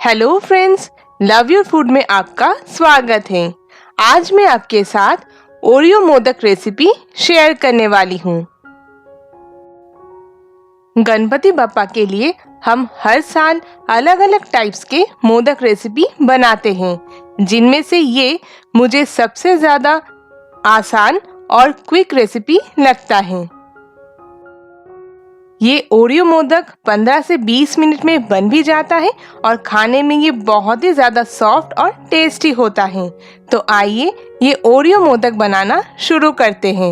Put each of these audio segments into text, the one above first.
Hello friends, love your food में आपका स्वागत है। आज मैं आपके साथ ओरियो मोदक रेसिपी शेयर करने वाली हूँ। गणपति बप्पा के लिए हम हर साल अलग अलग टाइप्स के मोदक रेसिपी बनाते हैं, जिनमें से ये मुझे सबसे ज़्यादा आसान और क्विक रेसिपी लगता है। ये ओरियो मोदक 15 से 20 मिनट में बन भी जाता है और खाने में ये बहुत ही ज़्यादा सॉफ्ट और टेस्टी होता है। तो आइए ये ओरियो मोदक बनाना शुरू करते हैं।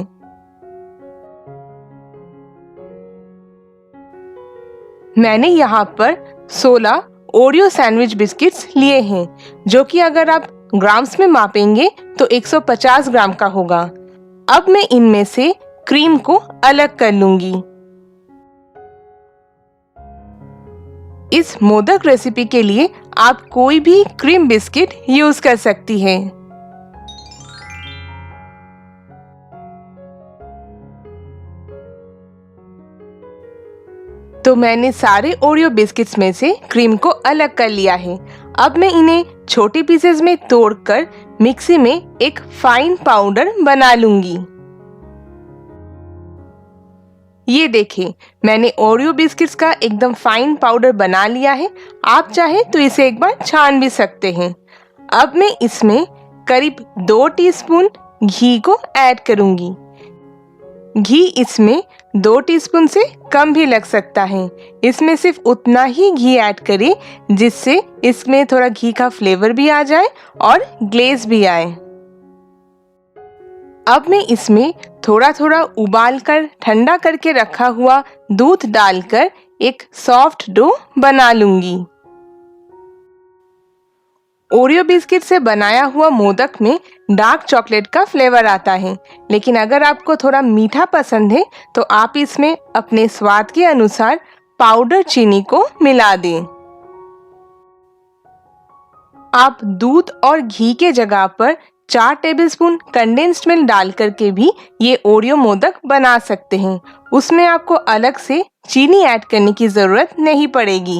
मैंने यहाँ पर 16 ओरियो सैंडविच बिस्किट्स लिए हैं, जो कि अगर आप ग्राम्स में मापेंगे तो 150 ग्राम का होगा। अब मैं इनमें से क्रीम को अलग कर लूंगी। इस मोदक रेसिपी के लिए आप कोई भी क्रीम बिस्किट यूज कर सकती हैं। तो मैंने सारे ओरियो बिस्किट्स में से क्रीम को अलग कर लिया है। अब मैं इन्हें छोटे पीसेस में तोड़कर मिक्सी में एक फाइन पाउडर बना लूंगी। ये देखें, मैंने ओरियो बिस्किट्स का एकदम फाइन पाउडर बना लिया है। आप चाहे तो इसे एक बार छान भी सकते हैं। अब मैं इसमें करीब 2 टीस्पून घी को ऐड करूंगी। घी इसमें 2 टीस्पून से कम भी लग सकता है। इसमें सिर्फ उतना ही घी ऐड करें जिससे इसमें थोड़ा घी का फ्लेवर भी आ जाए और ग्लेज भी आए। अब मैं इसमें थोड़ा थोड़ा उबाल कर ठंडा करके रखा हुआ दूध डालकर एक सॉफ्ट डो बना लूंगी। ओरियो बिस्किट से बनाया हुआ मोदक में डार्क चॉकलेट का फ्लेवर आता है, लेकिन अगर आपको थोड़ा मीठा पसंद है तो आप इसमें अपने स्वाद के अनुसार पाउडर चीनी को मिला दें। आप दूध और घी के जगह पर 4 टेबलस्पून कंडेंस्ड मिल्क डाल करके भी ये ओरियो मोदक बना सकते हैं। उसमें आपको अलग से चीनी ऐड करने की जरूरत नहीं पड़ेगी।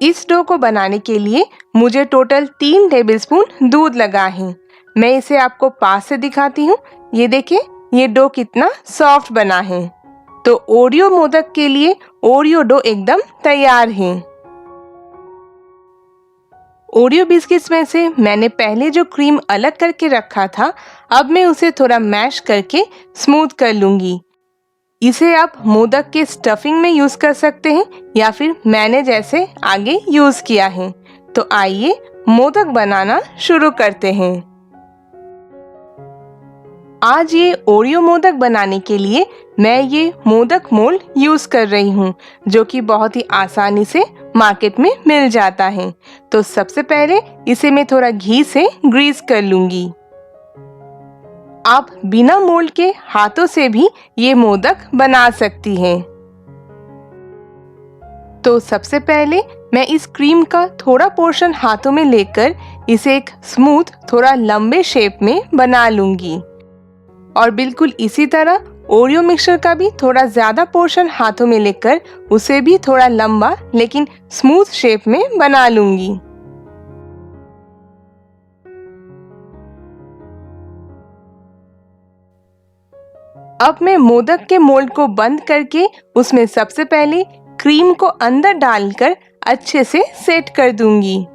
इस डो को बनाने के लिए मुझे टोटल 3 टेबलस्पून दूध लगा है। मैं इसे आपको पास से दिखाती हूँ। ये देखें, ये डो कितना सॉफ्ट बना है। तो ओरियो मोदक के लिए ओरियो डो एकदम तैयार है। ओरियो बिस्किट्स में से मैंने पहले जो क्रीम अलग करके रखा था, अब मैं उसे थोड़ा मैश करके स्मूथ कर लूंगी। इसे आप मोदक के स्टफिंग में यूज कर सकते हैं या फिर मैंने जैसे आगे यूज किया है। तो आइए मोदक बनाना शुरू करते हैं। आज ये ओरियो मोदक बनाने के लिए मैं ये मोदक मोल्ड यूज कर रही हूँ, जो कि बहुत ही आसानी से मार्केट में मिल जाता है। तो सबसे पहले इसे मैं थोड़ा घी से ग्रीस कर लूंगी। आप बिना मोल्ड के हाथों से भी ये मोदक बना सकती हैं। तो सबसे पहले मैं इस क्रीम का थोड़ा पोर्शन हाथों में लेकर इसे एक स्मूथ थोड़ा लंबे शेप में बना लूंगी। और बिल्कुल इसी तरह ओरियो मिक्सचर का भी थोड़ा ज्यादा पोर्शन हाथों में लेकर उसे भी थोड़ा लंबा लेकिन स्मूथ शेप में बना लूंगी। अब मैं मोदक के मोल्ड को बंद करके उसमें सबसे पहले क्रीम को अंदर डालकर अच्छे से सेट कर दूंगी।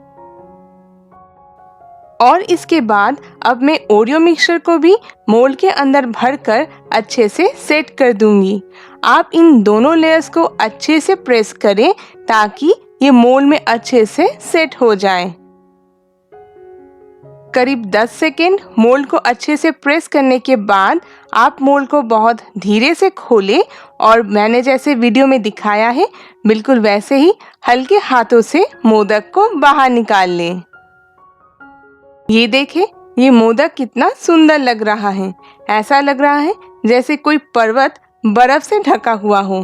और इसके बाद अब मैं ओरियो मिक्सचर को भी मोल्ड के अंदर भरकर अच्छे से सेट कर दूंगी। आप इन दोनों लेयर्स को अच्छे से प्रेस करें ताकि ये मोल्ड में अच्छे से सेट हो जाए। करीब 10 सेकेंड मोल्ड को अच्छे से प्रेस करने के बाद आप मोल्ड को बहुत धीरे से खोलें और मैंने जैसे वीडियो में दिखाया है बिल्कुल वैसे ही हल्के हाथों से मोदक को बाहर निकाल लें। ये देखें, ये मोदक कितना सुंदर लग रहा है। ऐसा लग रहा है जैसे कोई पर्वत बर्फ से ढका हुआ हो।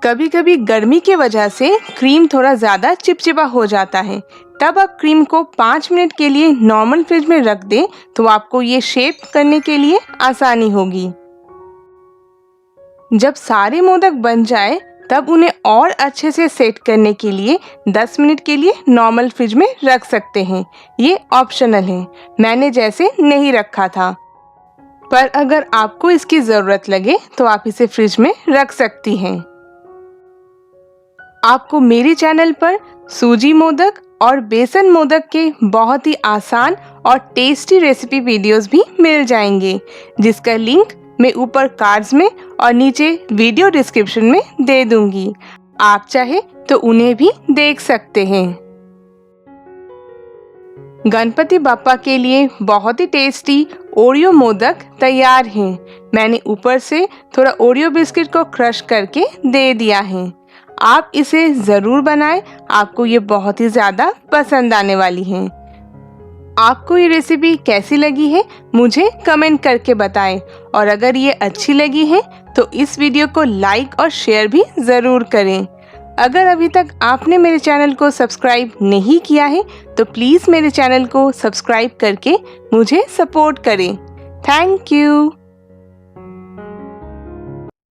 कभी कभी गर्मी के वजह से क्रीम थोड़ा ज्यादा चिपचिपा हो जाता है। तब आप क्रीम को 5 मिनट के लिए नॉर्मल फ्रिज में रख दें तो आपको ये शेप करने के लिए आसानी होगी। जब सारे मोदक बन जाए तब उन्हें और अच्छे से सेट करने के लिए 10 मिनट के लिए नॉर्मल फ्रिज में रख सकते हैं। ये ऑप्शनल है, मैंने जैसे नहीं रखा था, पर अगर आपको इसकी ज़रूरत लगे तो आप इसे फ्रिज में रख सकती हैं। आपको मेरे चैनल पर सूजी मोदक और बेसन मोदक के बहुत ही आसान और टेस्टी रेसिपी वीडियोस भी मिल जाएंगे, जिसका लिंक मैं ऊपर कार्ड्स में और नीचे वीडियो डिस्क्रिप्शन में दे दूंगी। आप चाहे तो उन्हें भी देख सकते हैं। गणपति बप्पा के लिए बहुत ही टेस्टी ओरियो मोदक तैयार हैं। मैंने ऊपर से थोड़ा ओरियो बिस्किट को क्रश करके दे दिया है। आप इसे ज़रूर बनाएं, आपको ये बहुत ही ज़्यादा पसंद आने वाली हैं। आपको ये रेसिपी कैसी लगी है मुझे कमेंट करके बताएं, और अगर ये अच्छी लगी है तो इस वीडियो को लाइक और शेयर भी ज़रूर करें। अगर अभी तक आपने मेरे चैनल को सब्सक्राइब नहीं किया है तो प्लीज़ मेरे चैनल को सब्सक्राइब करके मुझे सपोर्ट करें। Thank you.